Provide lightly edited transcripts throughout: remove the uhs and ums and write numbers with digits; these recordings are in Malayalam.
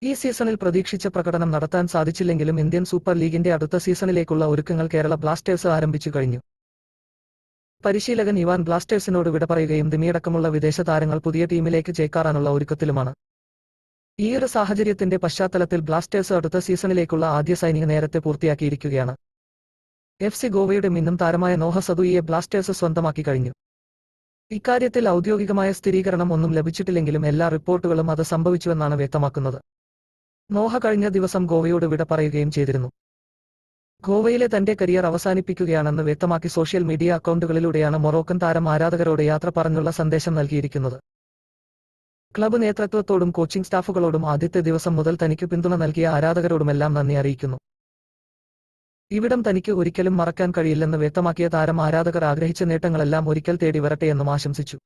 ഈ സീസണിൽ പ്രതീക്ഷിച്ച പ്രകടനം നടത്താൻ സാധിച്ചില്ലെങ്കിലും ഇന്ത്യൻ സൂപ്പർ ലീഗിന്റെ അടുത്ത സീസണിലേക്കുള്ള ഒരുക്കങ്ങൾ കേരള ബ്ലാസ്റ്റേഴ്സ് ആരംഭിച്ചു കഴിഞ്ഞു. പരിശീലകൻ ഇവാൻ ബ്ലാസ്റ്റേഴ്സിനോട് വിട പറയുകയും ദിമിയടക്കമുള്ള വിദേശ താരങ്ങൾ പുതിയ ടീമിലേക്ക് ചേക്കാറാനുള്ള ഒരുക്കത്തിലുമാണ്. ഈയൊരു സാഹചര്യത്തിന്റെ പശ്ചാത്തലത്തിൽ ബ്ലാസ്റ്റേഴ്സ് അടുത്ത സീസണിലേക്കുള്ള ആദ്യ സൈനിങ് നേരത്തെ പൂർത്തിയാക്കിയിരിക്കുകയാണ്. എഫ്.സി. ഗോവയുടെ മിന്നും താരമായ നോഹ സദുയിയെ ബ്ലാസ്റ്റേഴ്സ് സ്വന്തമാക്കി കഴിഞ്ഞു. ഇക്കാര്യത്തിൽ ഔദ്യോഗികമായ സ്ഥിരീകരണം ഒന്നും ലഭിച്ചിട്ടില്ലെങ്കിലും എല്ലാ റിപ്പോർട്ടുകളും അത് സംഭവിച്ചുവെന്നാണ് വ്യക്തമാക്കുന്നത്. നോഹ കഴിഞ്ഞ ദിവസം ഗോവയോട് വിട പറയുകയും ചെയ്തിരുന്നു. ഗോവയിലെ തന്റെ കരിയർ അവസാനിപ്പിക്കുകയാണെന്ന് വ്യക്തമാക്കി സോഷ്യൽ മീഡിയ അക്കൗണ്ടുകളിലൂടെയാണ് മൊറോക്കൻ താരം ആരാധകരോട് യാത്ര പറഞ്ഞുള്ള സന്ദേശം നൽകിയിരിക്കുന്നത്. ക്ലബ്ബ് നേതൃത്വത്തോടും കോച്ചിംഗ് സ്റ്റാഫുകളോടും ആദ്യത്തെ ദിവസം മുതൽ തനിക്ക് പിന്തുണ നൽകിയ ആരാധകരോടുമെല്ലാം നന്ദി അറിയിക്കുന്നു. ഇവിടം തനിക്ക് ഒരിക്കലും മറക്കാൻ കഴിയില്ലെന്ന് വ്യക്തമാക്കിയ താരം ആരാധകർ ആഗ്രഹിച്ച നേട്ടങ്ങളെല്ലാം ഒരിക്കൽ തേടി വരട്ടെയെന്നും ആശംസിച്ചു.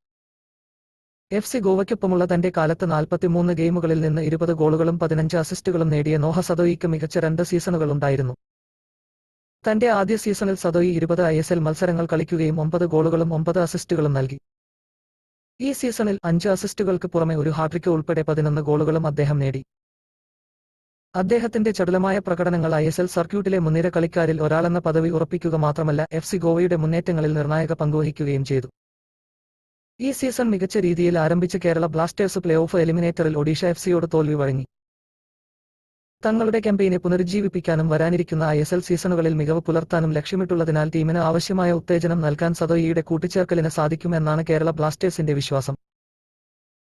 എഫ്.സി. ഗോവയ്ക്കൊപ്പമുള്ള തന്റെ കാലത്ത് 43 ഗെയിമുകളിൽ നിന്ന് 20 ഗോളുകളും 15 അസിസ്റ്റുകളും നേടിയ നോഹ സദോയിക്ക് മികച്ച 2 സീസണുകളുണ്ടായിരുന്നു. തന്റെ ആദ്യ സീസണിൽ സദോയി 20 ISL മത്സരങ്ങൾ കളിക്കുകയും 9 ഗോളുകളും 9 അസിസ്റ്റുകളും നൽകി. ഈ സീസണിൽ 5 അസിസ്റ്റുകൾക്ക് പുറമെ ഒരു ഹാട്രിക്ക് ഉൾപ്പെടെ 11 ഗോളുകളും അദ്ദേഹം നേടി. അദ്ദേഹത്തിന്റെ ചടുലമായ പ്രകടനങ്ങൾ ISL സർക്യൂട്ടിലെ മുൻനിര കളിക്കാരിൽ ഒരാളെന്ന പദവി ഉറപ്പിക്കുക മാത്രമല്ല എഫ്.സി. ഗോവയുടെ മുന്നേറ്റങ്ങളിൽ നിർണായക പങ്കുവഹിക്കുകയും ചെയ്തു. ഈ സീസൺ മികച്ച രീതിയിൽ ആരംഭിച്ച കേരള ബ്ലാസ്റ്റേഴ്സ് പ്ലേ ഓഫ് എലിമിനേറ്ററിൽ ഒഡീഷ എഫ്.സിയോട് തോൽവി വഴങ്ങി. തങ്ങളുടെ ക്യാമ്പയിനെ പുനരുജ്ജീവിപ്പിക്കാനും വരാനിരിക്കുന്ന ISL സീസണുകളിൽ മികവ് പുലർത്താനും ലക്ഷ്യമിട്ടുള്ളതിനാൽ ടീമിന് ആവശ്യമായ ഉത്തേജനം നൽകാൻ സദോയിയുടെ കൂട്ടിച്ചേർക്കലിന് സാധിക്കുമെന്നാണ് കേരള ബ്ലാസ്റ്റേഴ്സിന്റെ വിശ്വാസം.